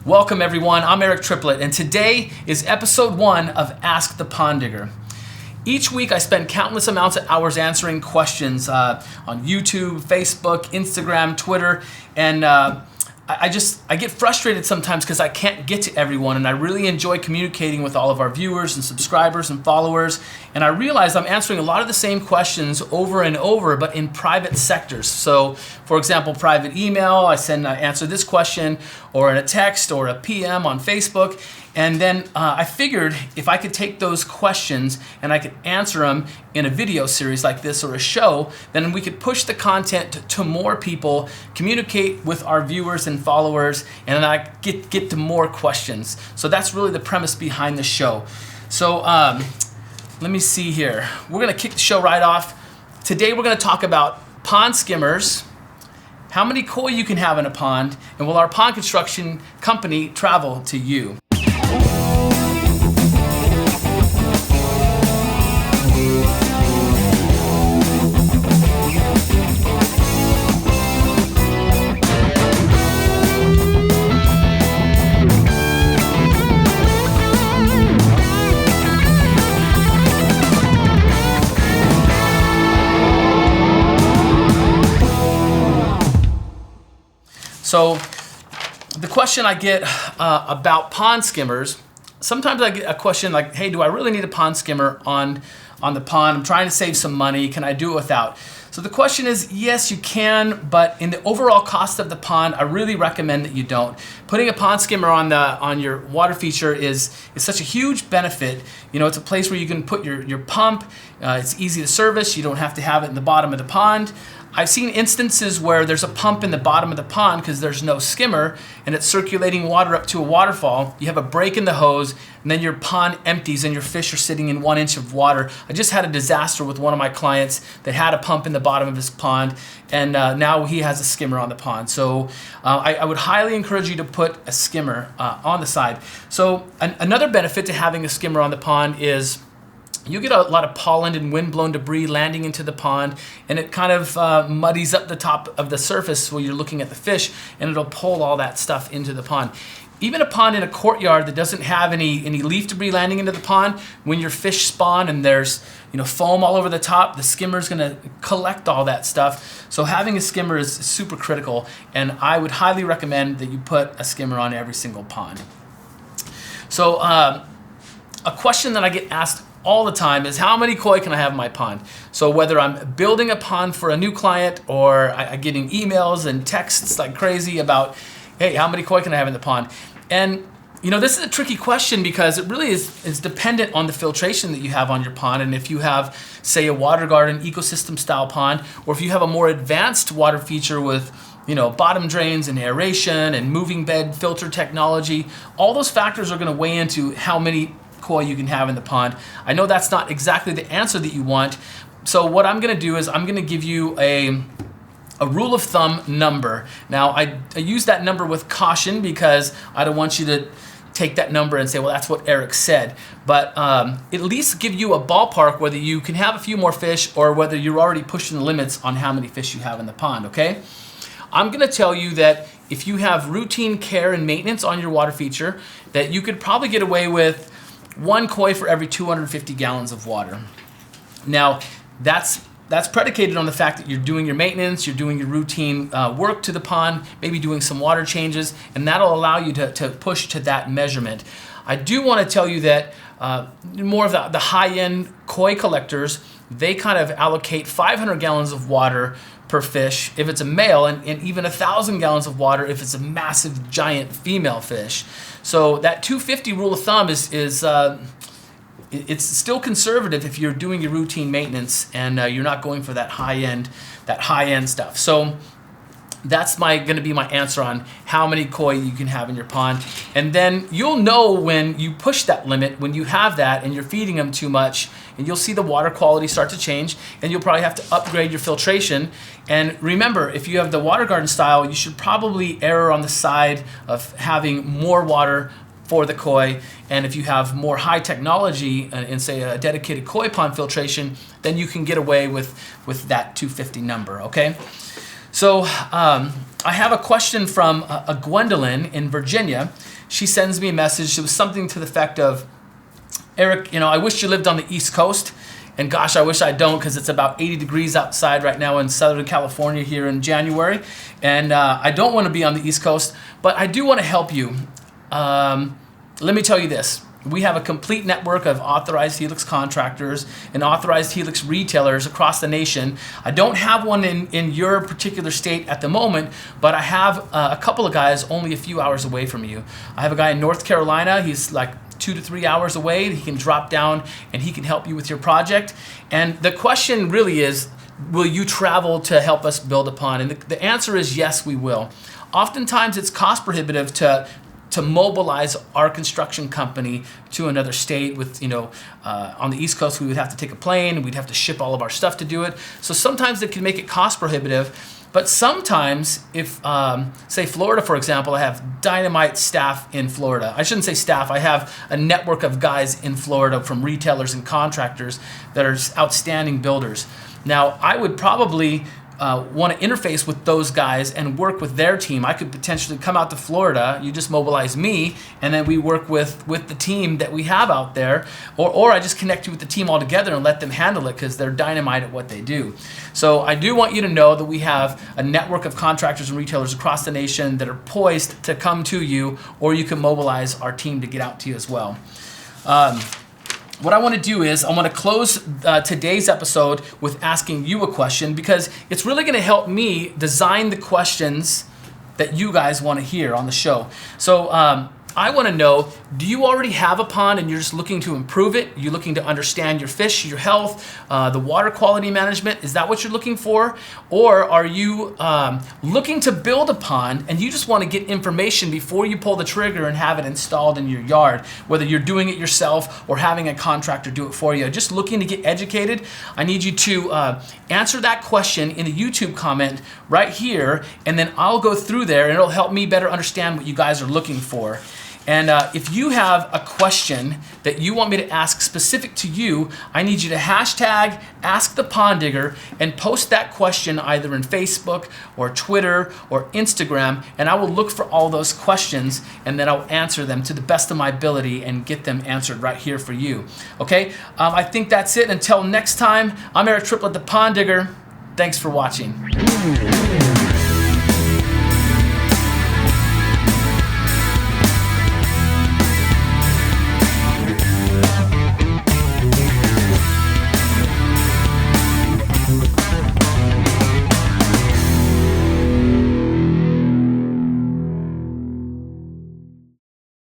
Welcome everyone, I'm Eric Triplett, and today is episode 1 of Ask the Pond Digger. Each week I spend countless amounts of hours answering questions on YouTube, Facebook, Instagram, Twitter, and I get frustrated sometimes because I can't get to everyone, and I really enjoy communicating with all of our viewers and subscribers and followers, and I realize I'm answering a lot of the same questions over and over, but in private sectors. So, for example, private email, I answer this question, or in a text or a PM on Facebook, and then I figured if I could take those questions and I could answer them in a video series like this or a show, then we could push the content to more people, communicate with our viewers and followers, and then I get to more questions. So that's really the premise behind the show. So let me see here. We're gonna kick the show right off. Today we're gonna talk about pond skimmers, how many koi you can have in a pond, and will our pond construction company travel to you? So the question I get about pond skimmers, sometimes I get a question like, hey, do I really need a pond skimmer on the pond? I'm trying to save some money. Can I do it without? So the question is, yes, you can, but in the overall cost of the pond, I really recommend that you don't. Putting a pond skimmer on your water feature is such a huge benefit. You know, it's a place where you can put your pump. It's easy to service. You don't have to have it in the bottom of the pond. I've seen instances where there's a pump in the bottom of the pond because there's no skimmer and it's circulating water up to a waterfall. You have a break in the hose and then your pond empties and your fish are sitting in 1 inch of water. I just had a disaster with one of my clients that had a pump in the bottom of his pond, and now he has a skimmer on the pond. So I would highly encourage you to put a skimmer on the side. So another benefit to having a skimmer on the pond is you get a lot of pollen and wind-blown debris landing into the pond, and it kind of muddies up the top of the surface while you're looking at the fish, and it'll pull all that stuff into the pond. Even a pond in a courtyard that doesn't have any leaf debris landing into the pond, when your fish spawn and there's foam all over the top, the skimmer is going to collect all that stuff. So having a skimmer is super critical, and I would highly recommend that you put a skimmer on every single pond. So a question that I get asked all the time is, how many koi can I have in my pond? So whether I'm building a pond for a new client or I'm getting emails and texts like crazy about, hey, how many koi can I have in the pond? And this is a tricky question because it really is dependent on the filtration that you have on your pond. And if you have, say, a water garden ecosystem style pond, or if you have a more advanced water feature with bottom drains and aeration and moving bed filter technology, all those factors are going to weigh into how many koi you can have in the pond. I know that's not exactly the answer that you want. So what I'm going to do is I'm going to give you a rule of thumb number. Now I use that number with caution because I don't want you to take that number and say, well, that's what Eric said. But at least give you a ballpark whether you can have a few more fish or whether you're already pushing the limits on how many fish you have in the pond, okay? I'm going to tell you that if you have routine care and maintenance on your water feature, that you could probably get away with 1 koi for every 250 gallons of water. Now, that's predicated on the fact that you're doing your maintenance, you're doing your routine work to the pond, maybe doing some water changes, and that'll allow you to push to that measurement. I do want to tell you that more of the high-end koi collectors, they kind of allocate 500 gallons of water per fish if it's a male, and even 1,000 gallons of water if it's a massive giant female fish. So that 250 rule of thumb is it's still conservative if you're doing your routine maintenance and you're not going for that high end stuff. So that's going to be my answer on how many koi you can have in your pond. And then you'll know when you push that limit, when you have that and you're feeding them too much, and you'll see the water quality start to change, and you'll probably have to upgrade your filtration. And remember, if you have the water garden style, you should probably err on the side of having more water for the koi. And if you have more high technology and say a dedicated koi pond filtration, then you can get away with that 250 number, okay? So I have a question from a Gwendolyn in Virginia. She sends me a message. It was something to the effect of, Eric, I wish you lived on the East Coast. And gosh, I wish I don't, because it's about 80 degrees outside right now in Southern California here in January. And I don't want to be on the East Coast, but I do want to help you. Let me tell you this. We have a complete network of authorized Helix contractors and authorized Helix retailers across the nation. I don't have one in your particular state at the moment, but I have a couple of guys only a few hours away from you. I have a guy in North Carolina. He's like 2 to 3 hours away. He can drop down and he can help you with your project. And the question really is, will you travel to help us build a pond? And the answer is yes, we will. Oftentimes it's cost prohibitive to mobilize our construction company to another state with, on the East Coast, we would have to take a plane, we'd have to ship all of our stuff to do it. So sometimes it can make it cost prohibitive, but sometimes if, say Florida, for example, I have dynamite staff in Florida. I shouldn't say staff, I have a network of guys in Florida from retailers and contractors that are outstanding builders. Now, I would probably want to interface with those guys and work with their team. I could potentially come out to Florida, you just mobilize me, and then we work with the team that we have out there, or I just connect you with the team altogether and let them handle it because they're dynamite at what they do. So I do want you to know that we have a network of contractors and retailers across the nation that are poised to come to you, or you can mobilize our team to get out to you as well. What I want to do is I want to close today's episode with asking you a question, because it's really going to help me design the questions that you guys want to hear on the show. So I want to know, do you already have a pond and you're just looking to improve it? You're looking to understand your fish, your health, the water quality management? Is that what you're looking for? Or are you looking to build a pond and you just want to get information before you pull the trigger and have it installed in your yard, whether you're doing it yourself or having a contractor do it for you? Just looking to get educated? I need you to answer that question in the YouTube comment right here, and then I'll go through there and it'll help me better understand what you guys are looking for. And if you have a question that you want me to ask specific to you, I need you to hashtag asktheponddigger and post that question either in Facebook or Twitter or Instagram, and I will look for all those questions and then I'll answer them to the best of my ability and get them answered right here for you. Okay? I think that's it. Until next time, I'm Eric Triplett, the Pond Digger. Thanks for watching.